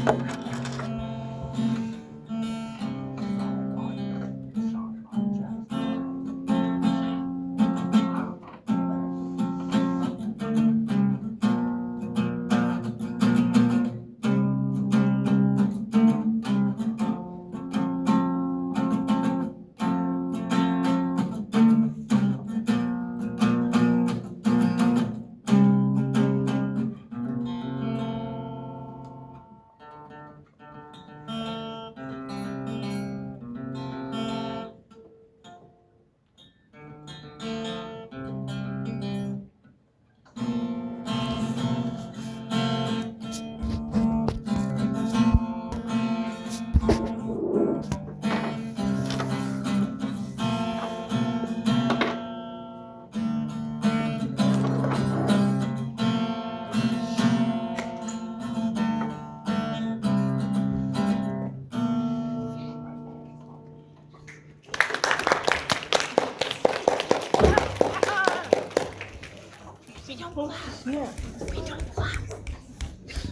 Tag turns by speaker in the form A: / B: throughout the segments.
A: Yeah.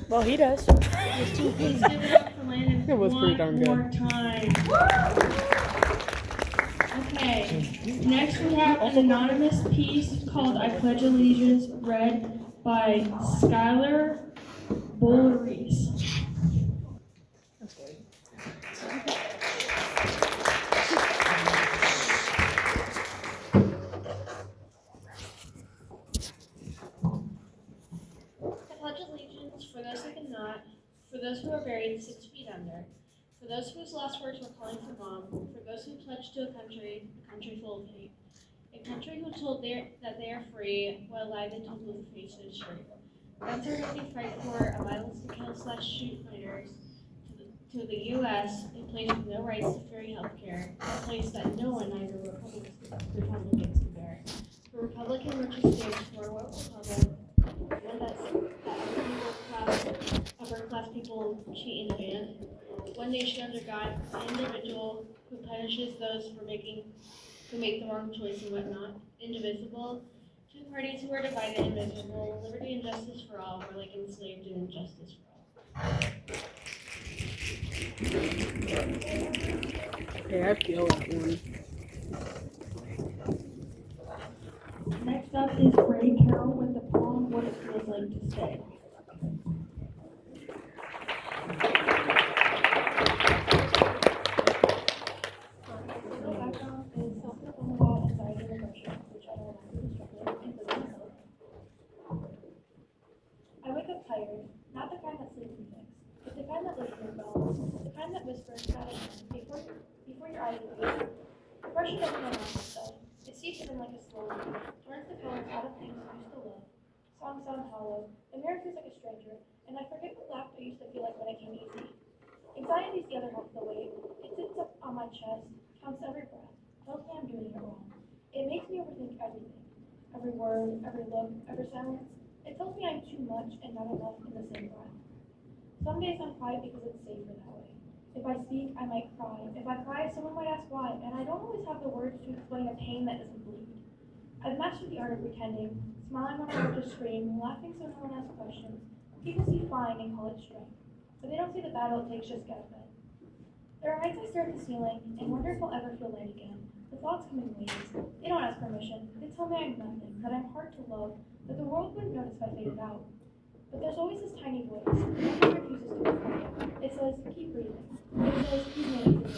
A: Well, he does.
B: Let's give it up for Landon
A: It was pretty
B: one
A: darn
B: more time. Okay, next we have an anonymous piece called I Pledge Allegiance, read by Skylar Bulleries. I pledge allegiance for those who cannot, for those who are buried 6 feet under, for those whose last words were calling for bomb, for those who pledge to a country full of hate, a country who told that they are free, while lie they told with faces straight. Guns are what they fight for, a violence to kill/shoot fighters, to the U.S., a place with no rights to free healthcare, a place that no one, neither Republicans can bear. The Republican which stands for what Republic? One that upper class people cheat and ban. One nation under God, an individual who punishes those who make the wrong choice and whatnot. Indivisible. Two parties who are divided and miserable. Liberty and justice for all, more like enslaved and injustice for all.
A: Yeah, I feel that one.
B: Next up is Ray Carroll with the poem What It Feels Like to Stay. I wake up tired, not the kind that sleeps and thinks, but the kind that whispers bells, the kind that whispers before your eyes are Depression doesn't know what to say. It seeps in like a slow wind, turns the colors out of things I used to love. Songs sound hollow, the mirror feels like a stranger, and I forget what laughter used to feel like when it came easy. Anxiety's the other half of the weight. It sits up on my chest, counts every breath, tells me I'm doing it wrong. It makes me overthink everything. Every word, every look, every silence. It tells me I'm too much and not enough in the same breath. Some days I'm quiet because it's safer that way. If I speak, I might cry. If I cry, someone might ask why, and I don't always have the words to explain a pain that doesn't bleed. I've mastered the art of pretending, smiling when I want to scream, laughing so no one asks questions. People see flying and call it strength, but they don't see the battle it takes just to get out of bed. There are nights I stare at the ceiling and wonder if I'll ever feel light again. The thoughts come in waves. They don't ask permission. They tell me I'm nothing, that I'm hard to love, that the world wouldn't notice if I faded out. But there's always this tiny voice, that refuses to be quiet. It says, keep breathing. It says, keep managing this.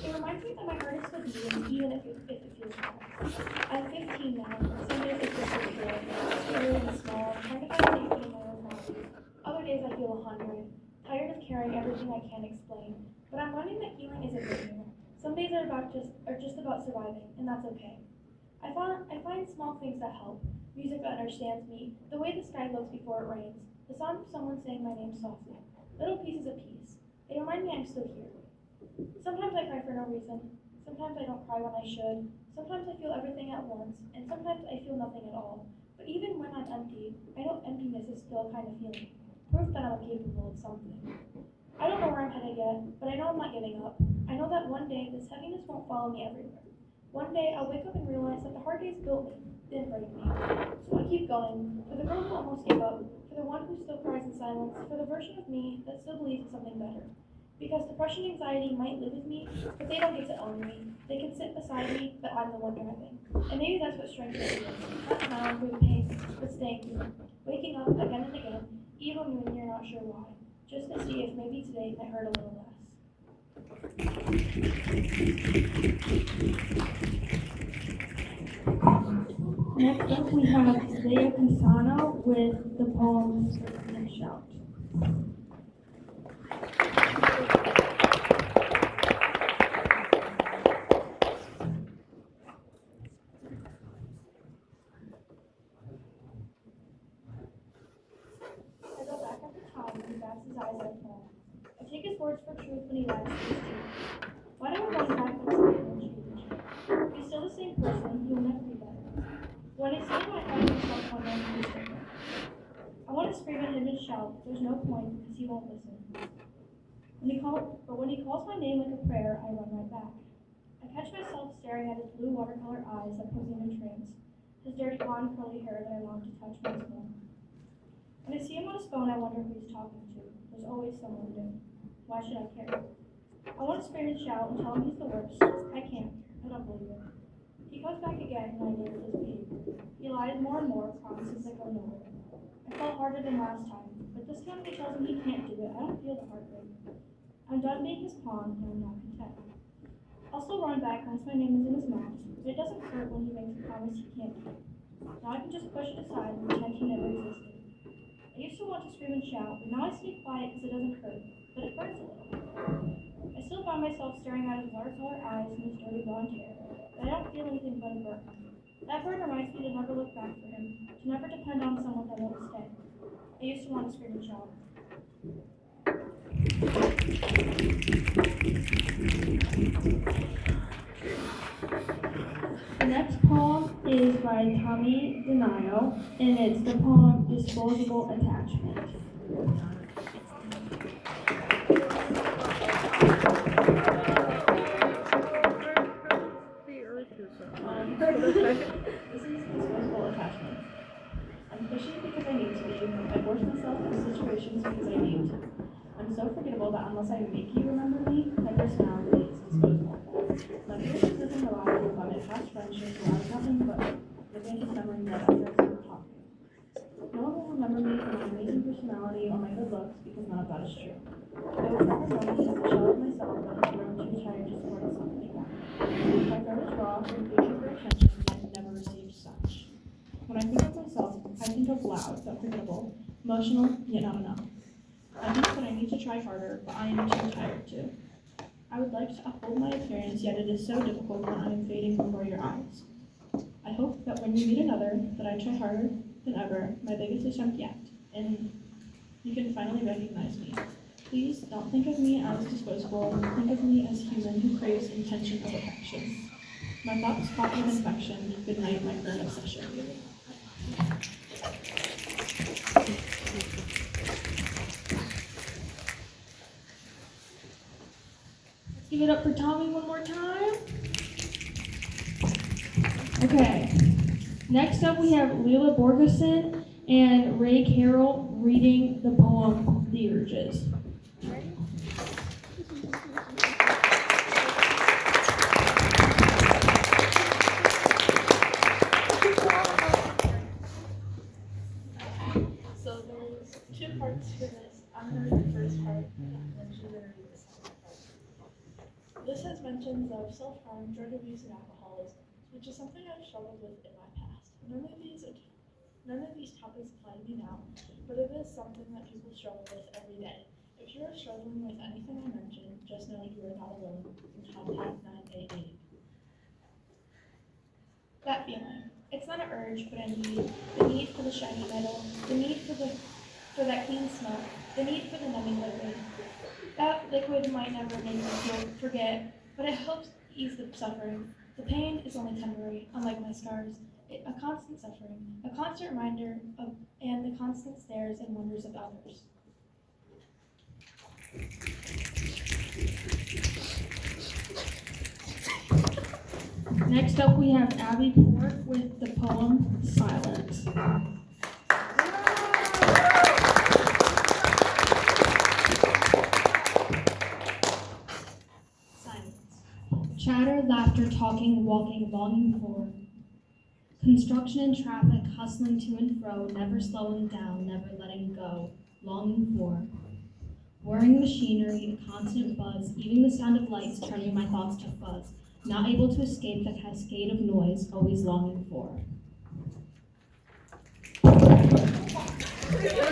B: It reminds me that my heart is still beating, even if it feels small. I'm 15 now. Some days it feels secure, scary and small, trying to find safety in my own body. Other days I feel 100, tired of carrying everything I can't explain. But I'm learning that healing isn't linear. Some days are just about surviving, and that's okay. I find small things that help. Music that understands me, the way the sky looks before it rains, the sound of someone saying my name softly. Little pieces of peace. They remind me I'm still here. Sometimes I cry for no reason. Sometimes I don't cry when I should. Sometimes I feel everything at once, and sometimes I feel nothing at all. But even when I'm empty, I know emptiness is still a kind of feeling. Proof that I'm capable of something. I don't know where I'm headed yet, but I know I'm not giving up. I know that one day this heaviness won't follow me everywhere. One day I'll wake up and realize that the hard days built me, didn't break me. So I keep going, for the girl who almost gave up, for for the one who still cries in silence, for the version of me that still believes in something better. Because depression and anxiety might live with me, but they don't get to own me. They can sit beside me, but I'm the one driving. And maybe that's what strength is. Not smiling through the pain, but staying through it. Waking up again and again, even when you're not sure why. Just to see if maybe today might hurt a little less. Next up, we have Zaya Casano with the poem Scream and Shout. I go back after time when he bats his eyes at home. I take his words for truth when he lies to his teeth. Why do I run back when something will change? He's still the same person, he will never be better. When I see him, I find myself wondering if he's different. I want to scream at him and shout, but there's no point because he won't listen. But when he calls my name like a prayer, I run right back. I catch myself staring at his blue watercolor eyes that put me in a trance, his dirty blonde curly hair that I long to touch once more. When I see him on his phone, I wonder who he's talking to. There's always someone new. Why should I care? I want to scream and shout and tell him he's the worst. I can't. I don't believe it. He comes back again, and I learn his behavior. He lies more and more, promises that go nowhere. I felt harder than last time, but this time he tells me he can't do it. I don't feel the heartbreak. I'm done being his pawn, and I'm not content. I'll still run back once my name is in his mouth, but it doesn't hurt when he makes a promise he can't keep. Now I can just push it aside and pretend he never existed. I used to want to scream and shout, but now I stay quiet because it doesn't hurt, but it hurts a little. I still find myself staring at his watercolor eyes and his dirty blonde hair, but I don't feel anything but a burn. That burn reminds me to never look back for him, to never depend on someone that won't stay. I used to want to scream and shout. The next poem is by Tommy Denio, and it's the poem Disposable Attachment. This is disposable attachment. I'm pushy because I need to be. I force myself into situations because I need to. I'm so forgettable that unless I make you remember me, my personality is disposable. My leadership doesn't rely on my past friendships where I was nothing but living his memory right after I started talking. No one will remember me for my amazing personality or my good looks because none of that is true. I will forever know me as a shell of myself that has grown too tired to support itself anymore. My throat is raw and patient for attention, yet never received such. When I think of myself, I think of loud but forgettable, emotional yet not enough. I think that I need to try harder, but I am too tired to. I would like to uphold my appearance, yet it is so difficult when I am fading before your eyes. I hope that when you meet another, that I try harder than ever, my biggest attempt yet, and you can finally recognize me. Please don't think of me as disposable, think of me as human who craves intention of affection. My thoughts caught in infection, good night, my current obsession. Let's give it up for Tommy one more time. Okay. Next up we have Leela Borgeson and Ray Carroll reading the poem The Urges.
C: So there's two parts to this. I'm going to read the first part, and then she's going to read the second part. This has mentions of self-harm, drug abuse, and alcoholism, which is something I've struggled with in my past. None of these topics apply to me now, but it is something that people struggle with every day. If you are struggling with anything I mentioned, just know you are not alone, and contact 988.
B: That feeling. It's not an urge, but a need. The need for the shiny metal, the need for that clean smell, the need for the numbing liquid. That liquid might never make me forget, but it helps ease the suffering. The pain is only temporary, unlike my scars. A constant suffering, a constant reminder of, and the constant stares and wonders of others. Next up, we have Abby Port with the poem Silence. Chatter, laughter, talking, walking, longing for. Construction and traffic, hustling to and fro, never slowing down, never letting go, longing for. Whirring machinery, a constant buzz, even the sound of lights turning my thoughts to fuzz, not able to escape the cascade of noise, always longing for.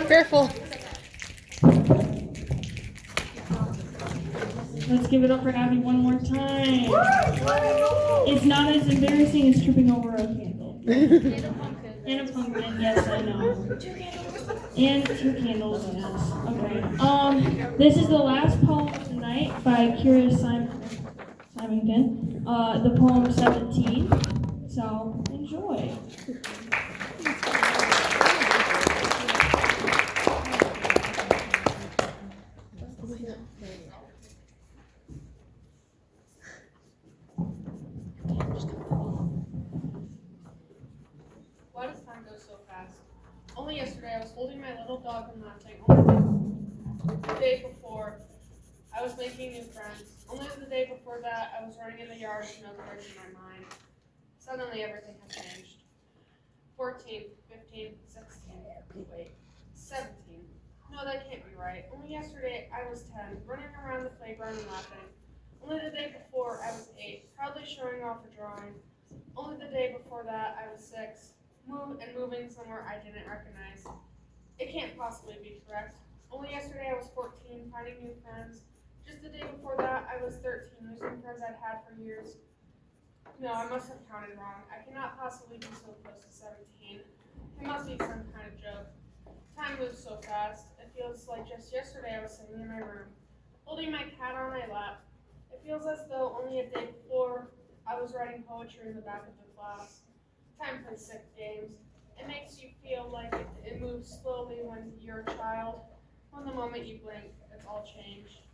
A: Careful.
B: Let's give it up for Abby one more time. It's not as embarrassing as tripping over a candle. And a pumpkin, yes, I know. And 2 candles, yes. Okay. This is the last poem of the night by Curious Symington. The poem 17. So enjoy.
D: Why does time go so fast? Only yesterday I was holding my little dog and laughing. Only the day before I was making new friends. Only the day before that I was running in the yard with no cares in my mind. Suddenly everything has changed. 14, 15, 16, wait, 17. No, that can't be right. Only yesterday I was 10, running around the playground and laughing. Only the day before I was 8, proudly showing off a drawing. Only the day before that I was 6, moving somewhere I didn't recognize. It can't possibly be correct. Only yesterday I was 14, finding new friends. Just the day before that I was 13, losing friends I'd had for years. No, I must have counted wrong. I cannot possibly be so close to 17. It must be some kind of joke. Time moves so fast. It feels like just yesterday I was sitting in my room, holding my cat on my lap. It feels as though only a day before I was writing poetry in the back of the class. Time plays sick games. It makes you feel like it moves slowly when you're a child. When the moment you blink, it's all changed.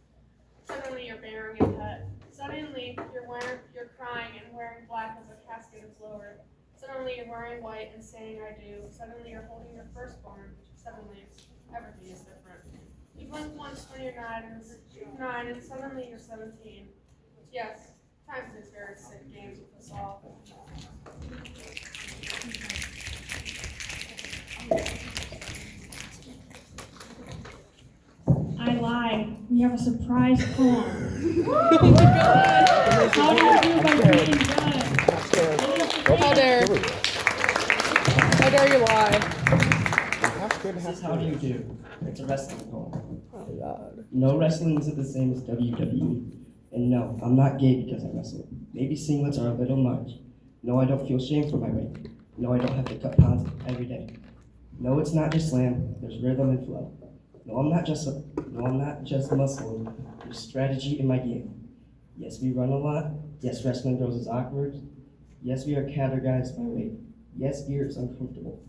D: Suddenly you're bearing a pet. Suddenly you're crying and wearing black as a casket is lowered. Suddenly you're wearing white and saying I do. Suddenly you're holding your firstborn. Suddenly everything is different. You blink once when you're 9 and suddenly you're 17. Yes, time plays very sick games with us all.
B: I lied. We have a surprise poem.
A: Oh my god.
B: How do you do by being good?
A: How dare. How dare you lie?
E: This is how do you do. It's a wrestling poem.
A: Oh god.
E: No, wrestling isn't the same as WWE. And no, I'm not gay because I wrestle. Maybe singlets are a little much. No, I don't feel shame for my weight. No, I don't have to cut pounds every day. No, it's not just slam. There's rhythm and flow. No, I'm not just muscle. There's strategy in my game. Yes, we run a lot. Yes, wrestling girls is awkward. Yes, we are categorized by weight. Yes, gear is uncomfortable.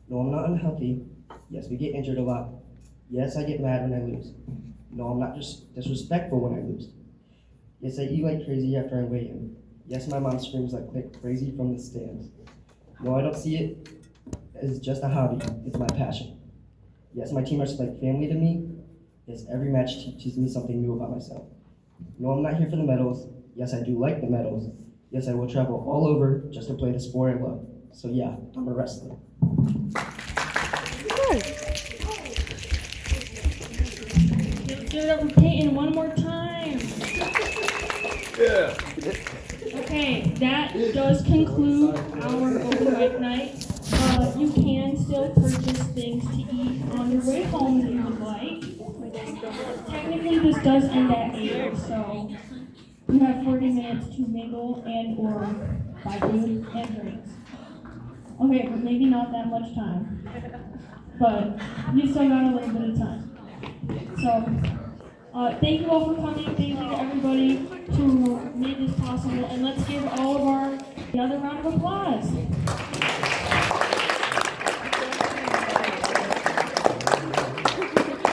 E: No, I'm not unhealthy. Yes, we get injured a lot. Yes, I get mad when I lose. No, I'm not just disrespectful when I lose. Yes, I eat like crazy after I weigh in. Yes, my mom screams like crazy from the stands. No, I don't see it as just a hobby. It's my passion. Yes, my teammates are like family to me. Yes, every match teaches me something new about myself. No, I'm not here for the medals. Yes, I do like the medals. Yes, I will travel all over just to play the sport I love. So yeah, I'm a wrestler.
B: Let's give it up for Peyton one more time.
F: Yeah.
B: Okay, that does conclude our open mic night. You can still purchase things to eat on your way home if you would like. Technically, this does end at 8, so you have 40 minutes to mingle and or buy food and drinks. Okay, but maybe not that much time. But you still got a little bit of time. So, thank you all for coming. Thank you to everybody who made this possible. And let's give all of our another round of applause.